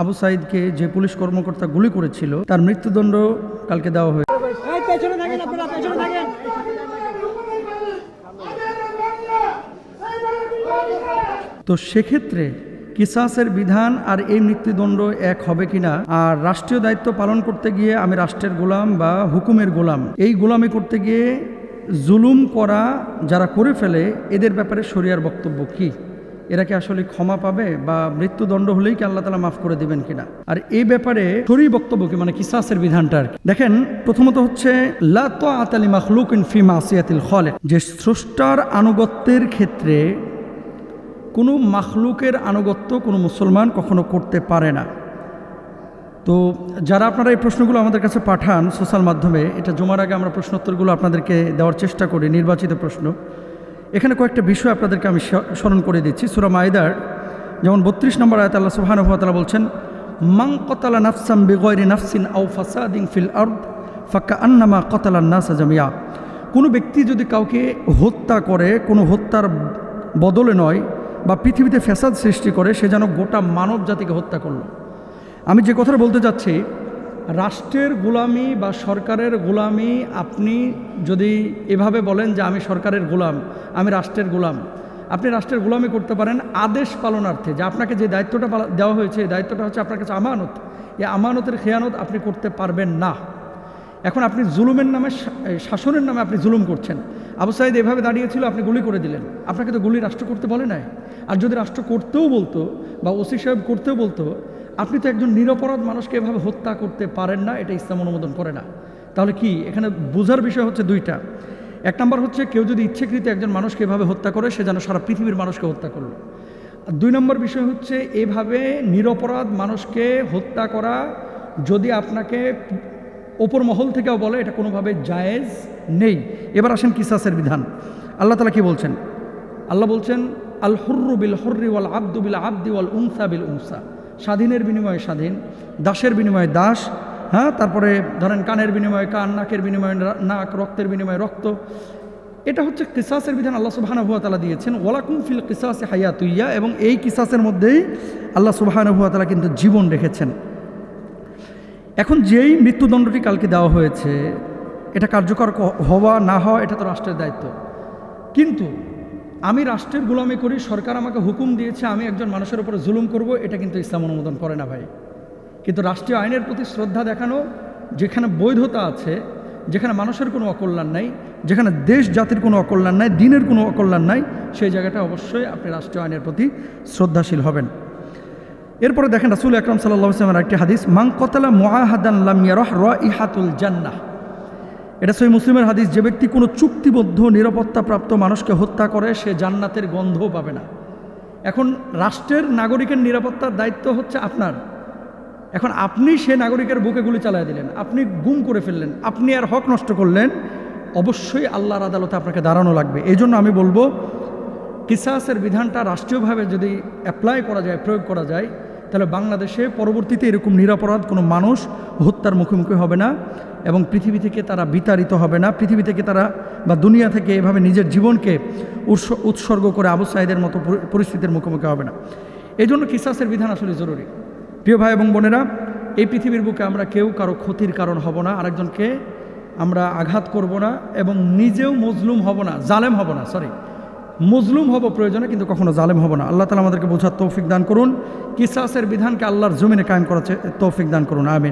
আবু সাইদকে যে পুলিশ কর্মকর্তা গুলি করেছিল তার মৃত্যুদণ্ড কালকে দেওয়া হয়েছে। তো সেক্ষেত্রে কিসাসের বিধান আর এই মৃত্যুদণ্ড এক হবে কিনা, আর রাষ্ট্রীয় দায়িত্ব পালন করতে গিয়ে আমি রাষ্ট্রের গোলাম বা হুকুমের গোলাম, এই গোলামি করতে গিয়ে জুলুম করা যারা করে ফেলে এদের ব্যাপারে শরিয়ার বক্তব্য কি? এরা কি আসলে ক্ষমা পাবে বা মৃত্যুদণ্ড হলেই কি আল্লাহ তাআলা মাফ করে দিবেন কিনা? আর এই ব্যাপারে শরীর বক্তব্য কি, মানে কিসাসের বিধানটা আর কি। দেখেন, প্রথমত হচ্ছে লা তাআতা লি মাখলুকিন ফি মাসিয়াতিল খালিক, যে স্রষ্টার আনুগত্যের ক্ষেত্রে কোনো মাখলুকের আনুগত্য কোনো মুসলমান কখনো করতে পারে না। তো যারা আপনারা এই প্রশ্নগুলো আমাদের কাছে পাঠান সোশ্যাল মাধ্যমে, এটা জমার আগে আমরা প্রশ্নোত্তরগুলো আপনাদেরকে দেওয়ার চেষ্টা করি, নির্বাচিত প্রশ্ন। এখানে কয়েকটা বিষয় আপনাদেরকে আমি স্মরণ করে দিচ্ছি। সূরা মাইদার যেমন 32 নম্বর আয়াতে আল্লাহ সুবহানাহু ওয়া তাআলা বলছেন, মান ক্বাতালা নাফসান বিগাইরি নাফসিন আও ফাসাদিন ফিল আরদ ফাকান্নামা ক্বাতালান নাসা জামিয়া। কোনো ব্যক্তি যদি কাউকে হত্যা করে, কোনো হত্যার বদলে নয়, বা পৃথিবীতে ফ্যাসাদ সৃষ্টি করে, সে যেন গোটা মানব জাতিকে হত্যা করলো। আমি যে কথাটা বলতে চাচ্ছি, রাষ্ট্রের গোলামি বা সরকারের গোলামি, আপনি যদি এভাবে বলেন যে আমি সরকারের গোলাম, আমি রাষ্ট্রের গোলাম, আপনি রাষ্ট্রের গোলামি করতে পারেন আদেশ পালনার্থে, যে আপনাকে যে দায়িত্বটা দেওয়া হয়েছে এই দায়িত্বটা হচ্ছে আপনার কাছে আমানত, এই আমানতের খেয়ানত আপনি করতে পারবেন না। এখন আপনি জুলুমের নামে, শাসনের নামে আপনি জুলুম করছেন। আবু সাইদ এভাবে দাঁড়িয়েছিল, আপনি গুলি করে দিলেন, আপনাকে তো গুলি রাষ্ট্র করতে বলে নাই। আর যদি রাষ্ট্র করতেও বলতো বা ওসি সাহেব করতেও বলতো, আপনি তো একজন নিরপরাধ মানুষকে এভাবে হত্যা করতে পারেন না, এটা ইসলাম অনুমোদন করে না। তাহলে কি এখানে বোঝার বিষয় হচ্ছে দুইটা। এক নম্বর হচ্ছে, কেউ যদি ইচ্ছেকৃত একজন মানুষকে এভাবে হত্যা করে, সে যেন সারা পৃথিবীর মানুষকে হত্যা করলো। আর দুই নম্বর বিষয় হচ্ছে, এভাবে নিরপরাধ মানুষকে হত্যা করা যদি আপনাকে ওপর মহল থেকেও বলে, এটা কোনোভাবে জায়েজ নেই। এবার আসেন কিসাসের বিধান। আল্লাহ তাআলা কি বলছেন? আল্লাহ বলছেন, আল হুররু বিল হুররি ওয়াল আবদু বিল আবদি ওয়াল উনসা বিল উনসা। স্বাধীনের বিনিময়ে স্বাধীন, দাসের বিনিময়ে দাস, হ্যাঁ, তারপরে ধরেন কানের বিনিময়ে কান, নাকের বিনিময়ে নাক, রক্তের বিনিময়ে রক্ত। এটা হচ্ছে কিসাসের বিধান আল্লাহ সুবহানাহু ওয়া তাআলা দিয়েছেন। ওয়ালাকুম ফিল কিসাসি হায়াতুইয়া, এবং এই কিসাসের মধ্যেই আল্লাহ সুবহানাহু ওয়া তাআলা কিন্তু জীবন রেখেছেন। এখন যেই মৃত্যুদণ্ডটি কালকে দেওয়া হয়েছে, এটা কার্যকর হওয়া না হওয়া এটা তো রাষ্ট্রের দায়িত্ব। কিন্তু আমি রাষ্ট্রের গোলামি করি, সরকার আমাকে হুকুম দিয়েছে আমি একজন মানুষের উপরে জুলুম করব, এটা কিন্তু ইসলাম অনুমোদন করে না ভাই। কিন্তু রাষ্ট্রীয় আইনের প্রতি শ্রদ্ধা দেখানো, যেখানে বৈধতা আছে, যেখানে মানুষের কোনো অকল্যাণ নাই, যেখানে দেশ জাতির কোনো অকল্যাণ নাই, দিনের কোনো অকল্যাণ নাই, সেই জায়গাটা অবশ্যই আপনি রাষ্ট্রীয় আইনের প্রতি শ্রদ্ধাশীল হবেন। এরপরে দেখেন রাসূল আকরাম সাল্লাল্লাহু আলাইহি ওয়াসাল্লামের একটি হাদিস, মান ক্বাতালা মুআহাদান লাম ইয়ারাহ রাইহাতুল জান্নাহ। এটা সহিহ মুসলিমের হাদিস। যে ব্যক্তি কোনো চুক্তিবদ্ধ নিরাপত্তাপ্রাপ্ত মানুষকে হত্যা করে, সে জান্নাতের গন্ধও পাবে না। এখন রাষ্ট্রের নাগরিকের নিরাপত্তার দায়িত্ব হচ্ছে আপনার। এখন আপনি সে নাগরিকের বুকে গুলি চালিয়ে দিলেন, আপনি গুম করে ফেললেন, আপনি আর হক নষ্ট করলেন, অবশ্যই আল্লাহর আদালতে আপনাকে দাঁড়ানো লাগবে। এই জন্য আমি বলবো, কিসাসের বিধানটা রাষ্ট্রীয়ভাবে যদি অ্যাপ্লাই করা যায়, প্রয়োগ করা যায়, তাহলে বাংলাদেশে পরবর্তীতে এরকম নিরপরাধ কোনো মানুষ হত্যার মুখোমুখি হবে না, এবং পৃথিবী থেকে তারা বিতাড়িত হবে না, পৃথিবী থেকে তারা বা দুনিয়া থেকে এভাবে নিজের জীবনকে উৎসর্গ করে আবু সাইদের মতো পরিস্থিতির মুখোমুখি হবে না। এই জন্য কিসাসের বিধান আসলে জরুরি। প্রিয় ভাই এবং বোনেরা, এই পৃথিবীর বুকে আমরা কেউ কারো ক্ষতির কারণ হব না, আরেকজনকে আমরা আঘাত করব না, এবং নিজেও মজলুম হব না, জালেম হব না, মজলুম হব প্রয়োজনে, কিন্তু কখনো জালেম হব না। আল্লাহ তাআলা আমাদেরকে বোঝার তৌফিক দান করুন, কিসাসের বিধানকে আল্লাহর জমিনে কায়েম করার তৌফিক দান করুন, আমিন।